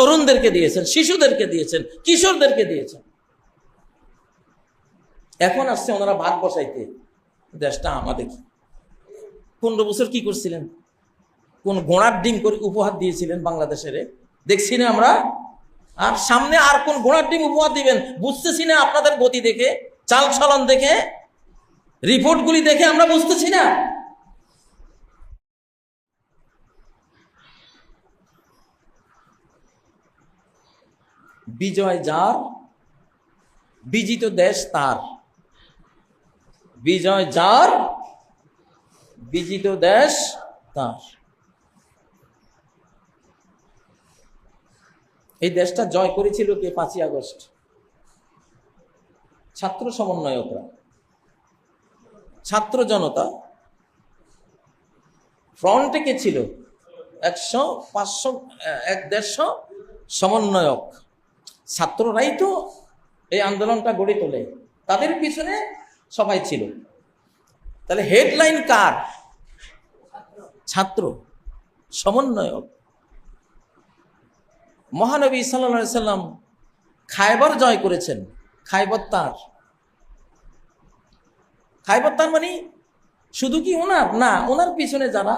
তরুণদেরকে দিয়েছেন, শিশুদেরকে দিয়েছেন, কিশোরদেরকে দিয়েছেন। এখন আসছে ওনারা ভাগ বসাইতে, দেশটা আমাদের। 15 বছর কি করছিলেন? কোন ঘোড়ার ডিম করে উপহার দিয়েছিলেন বাংলাদেশের? দেখছি না আমরা। আর সামনে আর কোন ঘোড়ার ডিম উপহার দিবেন বুঝতেছি না। আপনাদের গতি দেখে, চাল চলন দেখে, রিপোর্টগুলি দেখে আমরা বুঝতেছি না। বিজয় যার, বিজিত দেশ তার। বিজয় যার, বিজিত দেশ তার। এই দেশটা জয় করেছিল কে? 5ই আগস্ট ছাত্র সমন্বয়করা, ছাত্র জনতা। ফ্রন্টে কে ছিল? 100, 500, 150 সমন্বয়ক। ছাত্ররাই তো এই আন্দোলনটা গড়ে তোলে, তাদের পিছনে সবাই ছিল। তাহলে হেডলাইন কার? ছাত্র সমন্বয়ক। মহানবী সাল্লাল্লাহু আলাইহি সাল্লাম খায়বার জয় করেছেন, খায়বার তার। খায়বার তার মানে শুধু কি ওনার না, ওনার পিছনে যারা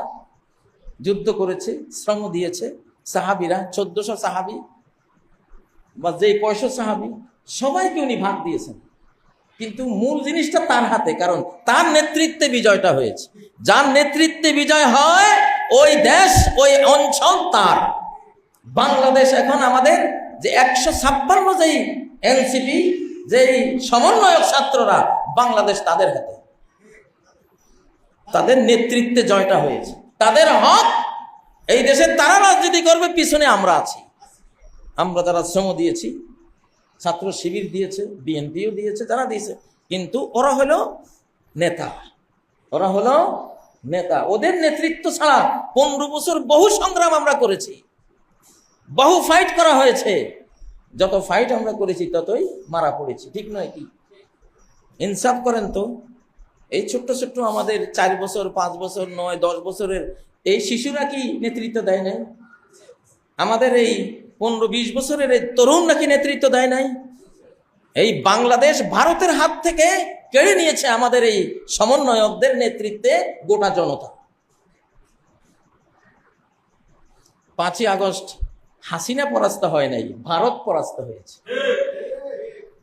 যুদ্ধ করেছে, শ্রম দিয়েছে, সাহাবীরা, 1400 সাহাবী বা যে কয়শো সাহাবী, সবাইকে উনি ভাগ দিয়েছেন। কিন্তু মূল জিনিসটা তার হাতে, কারণ তার নেতৃত্বে বিজয়টা হয়েছে। যার নেতৃত্বে বিজয় হয় ওই দেশ, ওই অঞ্চল তার। বাংলাদেশ এখন আমাদের যে 156 যেই এনসিপি, যেই সমন্বয়ক ছাত্ররা, বাংলাদেশ তাদের হাতে, তাদের নেতৃত্বে জয়টা হয়েছে। তাদের হক, এই দেশে তারা রাজনীতি করবে, পিছনে আমরা আছি। আমরা যারা শ্রম দিয়েছি, ছাত্র শিবির দিয়েছে, বিএনপিও দিয়েছে, যারা দিয়েছে, কিন্তু ওরা হলো নেতা, ওরা হলো নেতা। ওদের নেতৃত্ব ছাড়া 15 বছর বহু সংগ্রাম আমরা করেছি, বহু ফাইট করা হয়েছে। যত ফাইট আমরা করেছি ততই মারা পড়েছি, ঠিক নয় কি? ইনসাফ করেন তো। এই ছোট্ট ছোট্ট আমাদের 4 বছর, 5 বছর, 9, 10 বছরের এই শিশুরা কি নেতৃত্ব দেয় নাই? আমাদের এই 15-20 বছরের এই তরুণ নাকি নেতৃত্ব দেয় নাই? এই বাংলাদেশ ভারতের হাত থেকে কেড়ে নিয়েছে আমাদের এই সমন্বয়কদের নেতৃত্বে গোটা জনতা। 5ই আগস্ট হাসিনা পরাস্ত হয় নাই, ভারত পরাস্ত হয়েছে।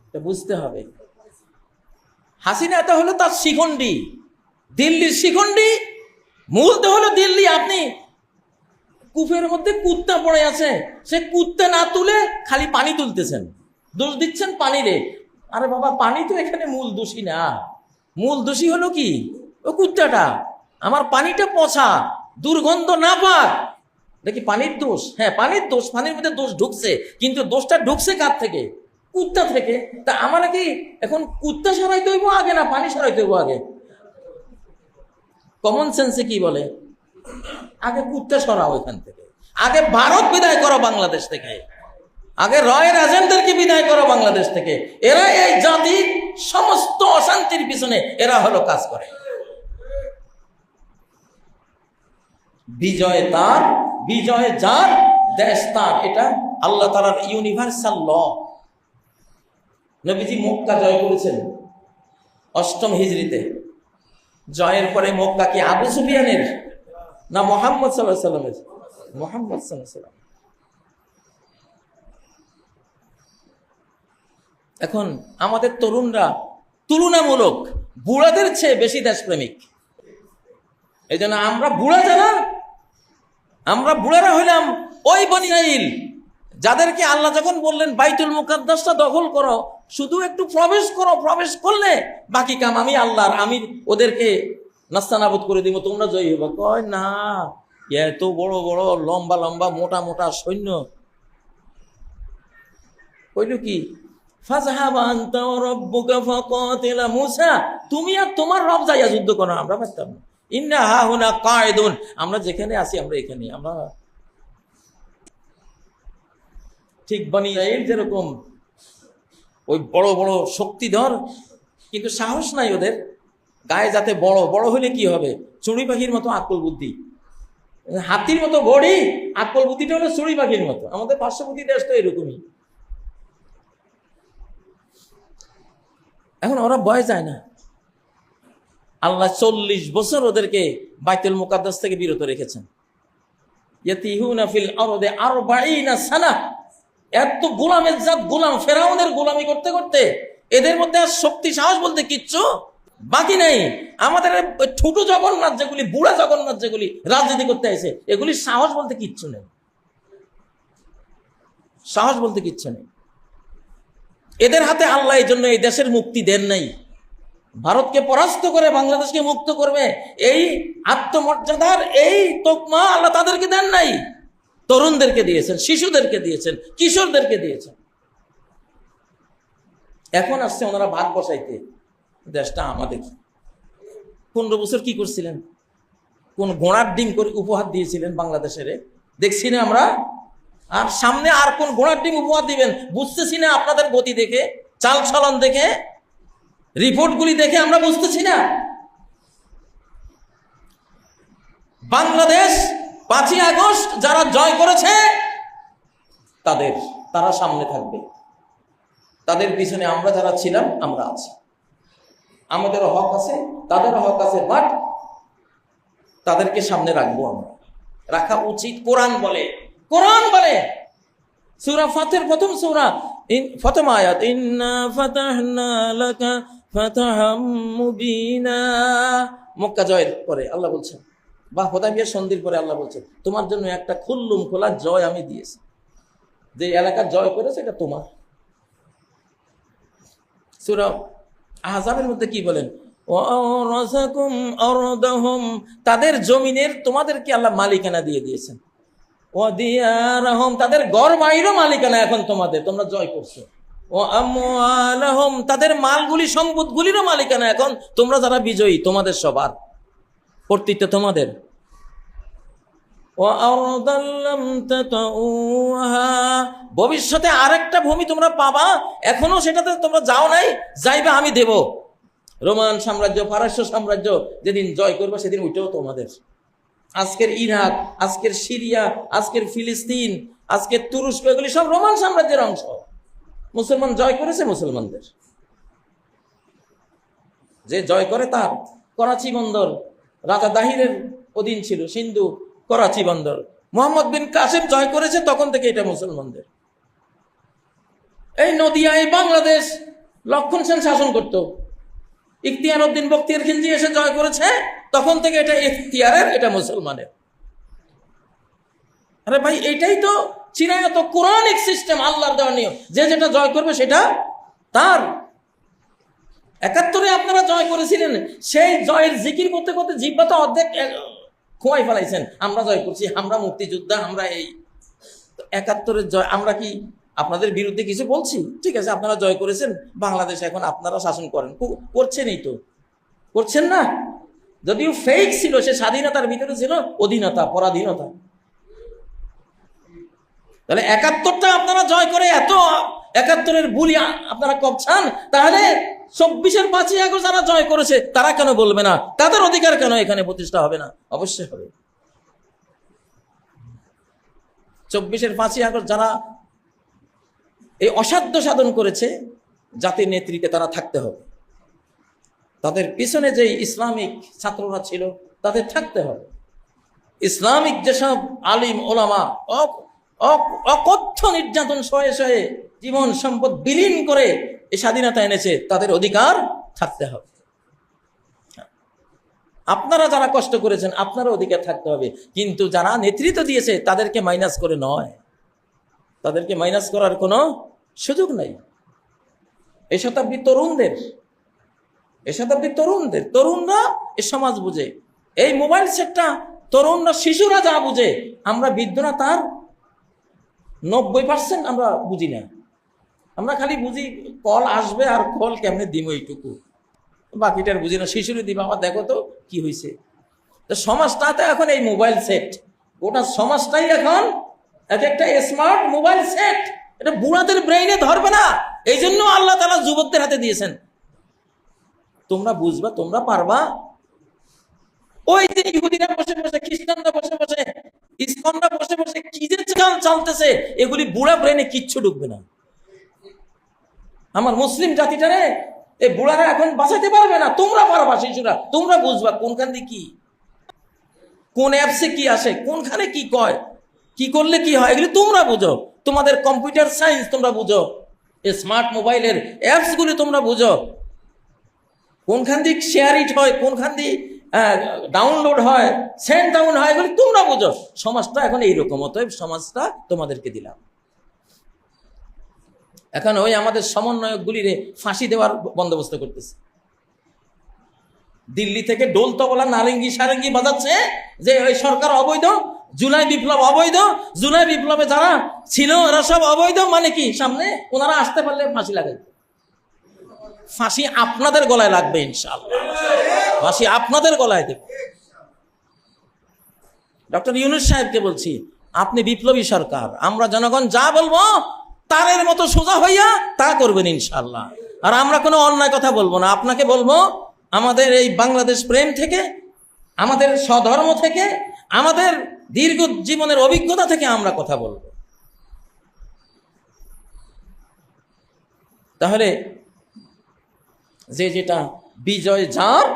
এটা বুঝতে হবে। হাসিনা এটা হলো তার শিখণ্ডী, দিল্লির শিখণ্ডী। মূল তো হলো দিল্লি। আপনি কূপের মধ্যে কুত্তা পড়ে আছে, সে কুত্তা না তুলে খালি পানি তুলতেছেন, দোষ দিচ্ছেন পানিরে। আরে বাবা, পানি তো এখানে মূল দোষী না। মূল দোষী হলো কি? ও কুত্তাটা। আমার পানিটা পচা, দুর্গন্ধ না পাক, দেখি পানির দোষ। হ্যাঁ, পানির দোষ, পানির মধ্যে দোষ ঢুকছে, কিন্তু দোষটা ঢুকছে কার থেকে? কুত্তা থেকে। তা আমার কি এখন কুত্তা সরাইতে হইব আগে, না পানি সরাইতে হইব আগে? কমন সেন্সে কি বলে? আগে কুত্তা সরাও এখান থেকে, আগে ভারত বিদায় করো বাংলাদেশ থেকে, আগে রয়ের এজেন্টদেরকে বিদায় করো বাংলাদেশ থেকে। এরা এই জাতির সমস্ত অশান্তির পিছনে এরা হলো কাজ করে। বিজয় তার, বিজয় যার, দেশ তার। এটা আল্লাহ তাআলার ইউনিভার্সাল ল। নবীজি মক্কা জয় করেছেন 8ম হিজরিতে। জয়ের পরে মক্কা কি আবু সুফিয়ানের না মুহাম্মদ সাল্লাল্লাহু আলাইহি ওয়াসাল্লামের? মুহাম্মদ সাল্লাল্লাহু আলাইহি ওয়াসাল্লাম। এখন আমাদের তরুণরা তুলনামূলক বুড়াদের চেয়ে বেশি দেশপ্রেমিক। এই জন্য আমরা বুড়া যারা, আমরা বুড়ারা হইলাম ওই বনি ইসরাইল যাদেরকে আল্লাহ যখন বললেন বাইতুল মুকাদ্দাসটা দখল করো, শুধু একটু প্রবেশ করো, প্রবেশ করলে বাকি কাম আমি আল্লাহর, আমি ওদেরকে নাস্তানাবুদ করে দিব, তোমরা জয়ী হবে। কয় না, এত বড় বড় লম্বা লম্বা মোটা মোটা সৈন্য। কইল কি? ফাযহাবা আনতা ওয়া রাব্বুকা ফাকাতিলা। মূসা, তুমি আর তোমার রব যাইয়া যুদ্ধ করো, আমরা পারতাম না। ইন্না হাহুনা কায়দুন, আমরা যেখানে আছি আমরা এখানে। আমরা ঠিক বনি ইসরাইল যেরকম ওই বড় বড় শক্তিধর, কিন্তু সাহস নাই ওদের গায়ে। যাতে বড় বড় হলে কি হবে? চুড়ি পাখির মতো আকল বুদ্ধি। হাতির মতো বডি, আকল বুদ্ধিটা হলো চড়ুই পাখির মতো। আমাদের পার্শ্ববর্তী দেশ তো এরকমই। এখন ওরা ভয় যায় না। আল্লাহ 40 বছর ওদেরকে বাইতুল মুকাদ্দাস থেকে বিরত রেখেছেন। ইয়াতিহুনা ফিল আরদি 40 সানা। এত গোলামের জাত, গোলাম, ফেরাউনের গোলামি করতে করতে এদের মধ্যে আর শক্তি সাহস বলতে কিচ্ছু বাকি নেই। আমাদের ছোট জগন্নাথ যেগুলি, বুড়া জগন্নাথ যেগুলি রাজনীতি করতে আসে, এগুলি সাহস বলতে কিচ্ছু নেই, সাহস বলতে কিচ্ছু নেই। এদের হাতে আল্লাহ এই জন্য এই দেশের মুক্তি দেন নাই। ভারতকে পরাস্ত করে বাংলাদেশকে মুক্ত করবে, এই আত্মমর্যাদার এই তকমা আল্লাহ তাদেরকে দেন নাই। তরুণদেরকে দিয়েছেন, শিশুদেরকে দিয়েছেন, কিশোরদেরকে দিয়েছেন। এখন আসছে ওনারা ভাগ বসাইতে, দেশটা আমাদের। 15 বছর কি করছিলেন? কোন ঘোড়ার ডিম করে উপহার দিয়েছিলেন বাংলাদেশের? দেখছি না আমরা। আর সামনে আর কোন ঘোড়ার ডিম উপহার দিবেন বুঝতেছি না। আপনাদের গতি দেখে, চাল চলন দেখে, রিপোর্টগুলি দেখে আমরা বুঝতেছি না। বাংলাদেশ 5ই আগস্ট যারা জয় করেছে তারা সামনে থাকবে। তাদের পিছনে আমরা যারা ছিলাম আমরা আছি। আমাদেরও হক আছে, তাদেরও হক আছে, বাট তাদেরকে সামনে রাখবো আমরা, রাখা উচিত। কোরআন বলে সূরা ফাতির প্রথম সূরা, প্রথম আয়াত, ইন্না ফাতাহনা লাকা ফাতাহাম মুবিনা। মক্কা জয়ের পরে আল্লাহ বলছেন, বা হুদায়বিয়ার সন্ধির পরে আল্লাহ বলছেন, তোমার জন্য একটা খুল্লুম খোলা জয় আমি দিয়েছি। যে এলাকা জয় করেছে এটা তোমার। সূরা আহজাবের মধ্যে কি বলেন? ওয়ারাসাকুম আরদাহুম, তাদের জমিনের তোমাদেরকে আল্লাহ মালিকানা দিয়ে দিয়েছেন। ওয়াদিয়ারহুম, তাদের ঘর বাড়িরও মালিকানা এখন তোমাদের, তোমরা জয় করছো। ওয়া আমওয়ালাহুম, তাদের মালগুলি, সম্পদগুলিরও মালিকানা এখন তোমরা যারা বিজয়ী, তোমাদের সবার কর্তৃত্ব তোমাদের। ওয়া আরদাল লাম তাতাউহা, ভবিষ্যতে আরেকটা ভূমি তোমরা পাবা, এখনো সেটাতে তোমরা যাও নাই, যাইবে আমি দেব। রোমান সাম্রাজ্য, পারস্য সাম্রাজ্য যেদিন জয় করবে সেদিন ওইটাও তোমাদের। আজকের ইরাক, আজকের সিরিয়া, আজকের ফিলিস্তিন, আজকের তুরস্ক, এগুলি সব রোমান সাম্রাজ্যের অংশ। মুসলমান জয় করেছে মুসলমানদের। যে জয় করে তার করাচি বন্দর রাজা দাহিরের অধীন ছিল, সিন্ধু করাচি বন্দর। মোহাম্মদ বিন কাসেম জয় করেছে, তখন থেকে এটা মুসলমানদের। এই নদিয়ায় বাংলাদেশ লক্ষণ সেন শাসন করত। ইখতিয়ার উদ্দিন বখতিয়ার খিলজি এসে জয় করেছে, তখন থেকে এটা ইখতিয়ারের, এটা মুসলমানের। আরে ভাই, এটাই তো চিরায়ত কোরআনিক সিস্টেম, আল্লাহর দেওয়া নিয়ম। যে যেটা জয় করবে সেটা তার। 71-এ আপনারা জয় করেছিলেন, সেই জয়ের জিকির করতে করতে জিহ্বা তো অর্ধেক খোয়াই ফেলাইছেন। আমরা জয় করছি, আমরা মুক্তিযোদ্ধা, আমরা এই। 71-এর জয়, আমরা কি আপনাদের বিরুদ্ধে কিছু বলছি? ঠিক আছে, আপনারা জয় করেছেন, বাংলাদেশ এখন আপনারা শাসন করেন, করছেনই তো, করছেন না? যদিও ফেক ছিল, সে স্বাধীনতার ভিতরে ছিল অধীনতা, পরাধীনতা। তাহলে 71টা আপনারা জয় করে এত 71-এর বুলি আপনারা কপছান, তাহলে 24-এর 5ই আগস্ট যারা জয় করেছে তারা কেন বলবে না? তাদের অধিকার কেন এখানে প্রতিষ্ঠা হবে না? অবশ্যই হবে। 24-এর 5ই আগস্ট যারা এই অসাধ্য সাধন করেছে, জাতির নেতৃত্বে তারা থাকতে হবে। তাদের পিছনে যে ইসলামিক ছাত্ররা ছিল তাদের থাকতে হবে। ইসলামিক যেসব আলিম ওলামা অকথ্য নির্যাতন সয়ে সয়ে জীবন সম্পদ বিলীন করে এই স্বাধীনতা এনেছে, তাদের অধিকার থাকতে হবে। আপনারা যারা কষ্ট করেছেন আপনারা অধিকার থাকতে হবে, কিন্তু যারা নেতৃত্ব দিয়েছে তাদেরকে মাইনাস করে নয়, তাদেরকে মাইনাস করার কোনো সুযোগ নাই। এই শতাব্দীর তরুণদের, তরুণরা এ সমাজ বুঝে। এই মোবাইল সেটটা তরুণরা, শিশুরা যা বুঝে, আমরা বৃদ্ধরা তার 90% আমরা বুঝি না। আমরা খালি বুঝি কল আসবে আর কল কেমনে দিব, এইটুকু, বাকিটার বুঝি না। শিশুরে দিবা, আমার দেখো তো কি হয়েছে। সমাজটাতে এখন এই মোবাইল সেট, গোটা সমাজটাই এখন একটা স্মার্ট মোবাইল সেট। এটা বুড়াদের ব্রেইনে ধরবে না, এই জন্য আল্লাহ তাআলা যুবকদের হাতে দিয়েছেন। তোমরা বুঝবা, তোমরা পারবা। ওই দিন ইহুদিরা বসে বসে, খ্রিস্টানরা বসে বসে, ইসকনরা বসে বসে কি যে চলতেছে, এগুলি বুড়া ব্রেনে কিচ্ছু ঢুকবে না। আমার মুসলিম জাতিটারে এই বুড়ারা এখন বাঁচাতে পারবে না। তোমরা পারবা, শিশুরা তোমরা বুঝবা কোনখান দিয়ে কি, কোন অ্যাপসে কি আসে, কোনখানে কি কয়, কি করলে কি হয়, এগুলি তোমরা বুঝো। তোমাদের কম্পিউটার সায়েন্স তোমরা বুঝো, এই স্মার্ট মোবাইলের অ্যাপস গুলি তোমরা বুঝো, কোনখান দিয়ে শেয়ার ইট হয়, কোনখান দিয়ে ডাউনলোড হয়, সেন্ড ডাউন হয়, এগুলি তোমরা বুঝো। সমাজটা এখন এইরকম, অতএব সমাজটা তোমাদেরকে দিলাম। এখন ওই আমাদের সমন্বয়ক গুলিরে ফাঁসি দেওয়ার বন্দোবস্ত করতেছে। দিল্লি থেকে ডোল তবলা নারেঙ্গি সারেঙ্গি বাজাচ্ছে যে ওই সরকার অবৈধ, জুলাই বিপ্লব অবৈধ, জুলাই বিপ্লবে যারা ছিল এরা সব অবৈধ। মানে কি, সামনে ওনারা আসতে পারলে ফাঁসি লাগাই, ফাঁসি আপনাদের গলায় লাগবে ইনশাআল্লাহ, ফাঁসি আপনাদের গলায় দেবে। ডক্টর ইউনূস সাহেবকে বলছি, আপনি বিপ্লবী সরকার, আমরা জনগণ যা বলবো তারের মতো সোজা হইয়া তা করবেন ইনশাআল্লাহ। আর আমরা কোনো অন্যায় কথা বলবো না, আপনাকে বলবো আমাদের এই বাংলাদেশ প্রেম থেকে, আমাদের স্বধর্ম থেকে, আমাদের দীর্ঘ জীবনের অভিজ্ঞতা থেকে আমরা কথা বলবো। তাহলে যে যেটা বিজয় যার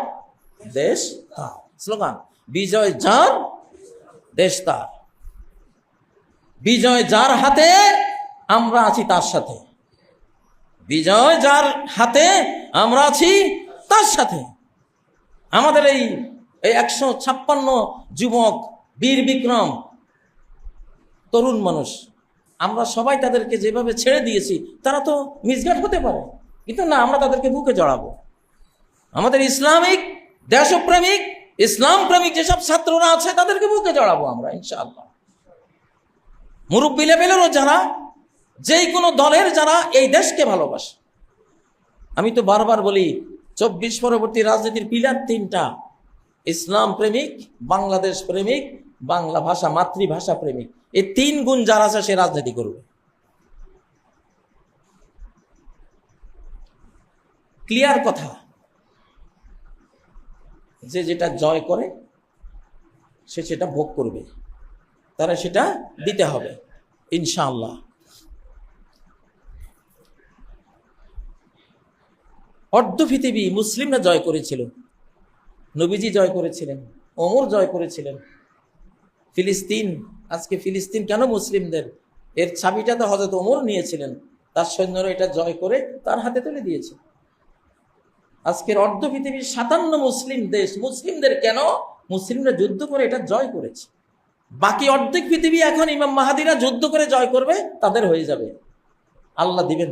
দেশ তার স্লোগান, বিজয় যার দেশ তার, বিজয় যার হাতে আমরা আছি তার সাথে, বিজয় যার হাতে আমরা আছি তার সাথে। আমাদের এই 156 যুবক বীর বিক্রম তরুণ মানুষ, আমরা সবাই তাদেরকে যেভাবে ছেড়ে দিয়েছি, তারা তো মিসগাইড হতে পারে, কিন্তু না, আমরা তাদেরকে বুকে জড়াবো। আমাদের ইসলামিক দেশপ্রেমিক, ইসলাম প্রেমিক যেসব ছাত্ররা আছে তাদেরকে বুকে জড়াবো আমরা ইনশাআল্লাহ। মুরব্বী লেভেলেরও যারা, যেই কোনো দলের যারা এই দেশকে ভালোবাসে। আমি তো বারবার বলি, 24 পরবর্তী রাজনীতির পিলার 3টা, ইসলাম প্রেমিক, বাংলাদেশ প্রেমিক, বাংলা ভাষা মাতৃভাষা প্রেমিক। এই 3 গুণ যার আছে সে রাজনীতি করবে। ক্লিয়ার কথা, যে যেটা জয় করে সে সেটা ভোগ করবে, তারা সেটা দিতে হবে ইনশাআল্লাহ। অর্ধ পৃথিবী মুসলিমরা জয় করেছিল, নবীজি জয় করেছিলেন, ওমর জয় করেছিলেন। ফিলিস্তিন, আজকে ফিলিস্তিন কেন মুসলিমদের, এর চাবিটা তো হযরত ওমর নিয়েছিলেন, তার সৈন্যরা এটা জয় করে তার হাতে তুলে দিয়েছে। আজকের অর্ধ পৃথিবীর 57 মুসলিম দেশ, মুসলিমদের কেন, মুসলিমরা যুদ্ধ করে এটা জয় করেছে। বাকি অর্ধেক পৃথিবী এখন ইমাম মাহাদিরা যুদ্ধ করে জয় করবে, তাদের হয়ে যাবে, আল্লাহ দিবেন।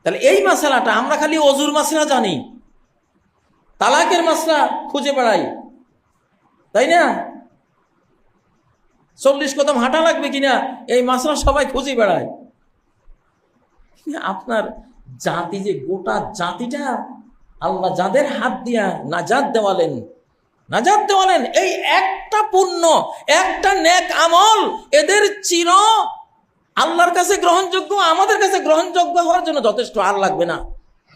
তাহলে এই মাসলাটা আমরা খালি অজুর মাসলা জানি, তালাকের মাসলা খুঁজে বেড়াই, তাই না? 40 কদম হাঁটা লাগবে কিনা এই মাসলা সবাই খুঁজে বেড়ায়। আপনার জাতি, যে গোটা জাতিটা আল্লাহ যাদের হাত দিয়া নাজাত দেওয়ালেন, এই একটা পুণ্য, একটা নেক আমল এদের চির আল্লাহর কাছে গ্রহণযোগ্য, আমাদের কাছে গ্রহণযোগ্য হওয়ার জন্য যথেষ্ট, আর লাগবে না।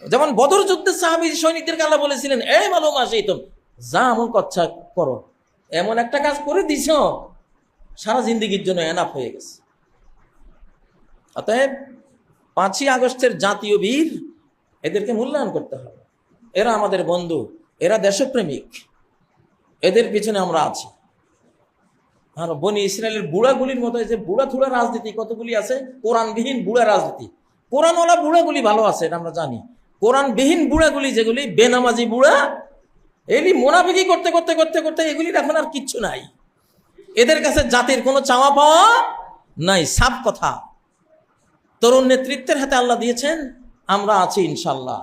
যেমন বদর যুদ্ধে সাহাবী সৈনিকদেরকে আল্লাহ বলেছিলেন, এই মালুম আসিতুম, যা আমল কচ্ছা করো, এমন একটা কাজ করে দিছ সারা জিন্দেগির জন্য এনাফ হয়ে গেছে। অতএব 5ই আগস্টের জাতীয় বীর, এদেরকে মূল্যায়ন করতে হবে। এরা আমাদের বন্ধু, এরা দেশপ্রেমিক, এদের পিছনে আমরা আছি। আর বনি ইসরায়েলের বুড়াগুলির মতো যে বুড়া থুড়া রাজনীতি কতগুলি আছে, কোরআনবিহীন বুড়া রাজনীতি। কোরআনওয়ালা বুড়াগুলি ভালো আছে, এটা আমরা জানি। কোরআনবিহীন বুড়াগুলি, যেগুলি বেনামাজি বুড়া, এগুলি মুনাফিকি করতে করতে করতে করতে এগুলির এখন আর কিচ্ছু নাই। এদের কাছে জাতির কোনো চাওয়া পাওয়া নাই, সাফ কথা। তরুণ নেতৃত্বের হাতে আল্লাহ দিয়েছেন, আমরা আছি ইনশাল্লাহ।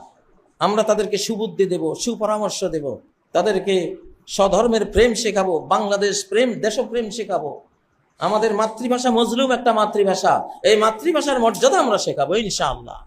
আমরা তাদেরকে সুবুদ্ধি দেব, সুপরামর্শ দেব, তাদেরকে স্বধর্মের প্রেম শেখাবো, বাংলাদেশ প্রেম, দেশপ্রেম শেখাবো। আমাদের মাতৃভাষা মজলুম একটা মাতৃভাষা, এই মাতৃভাষার মর্যাদা আমরা শেখাবো ইনশাআল্লাহ।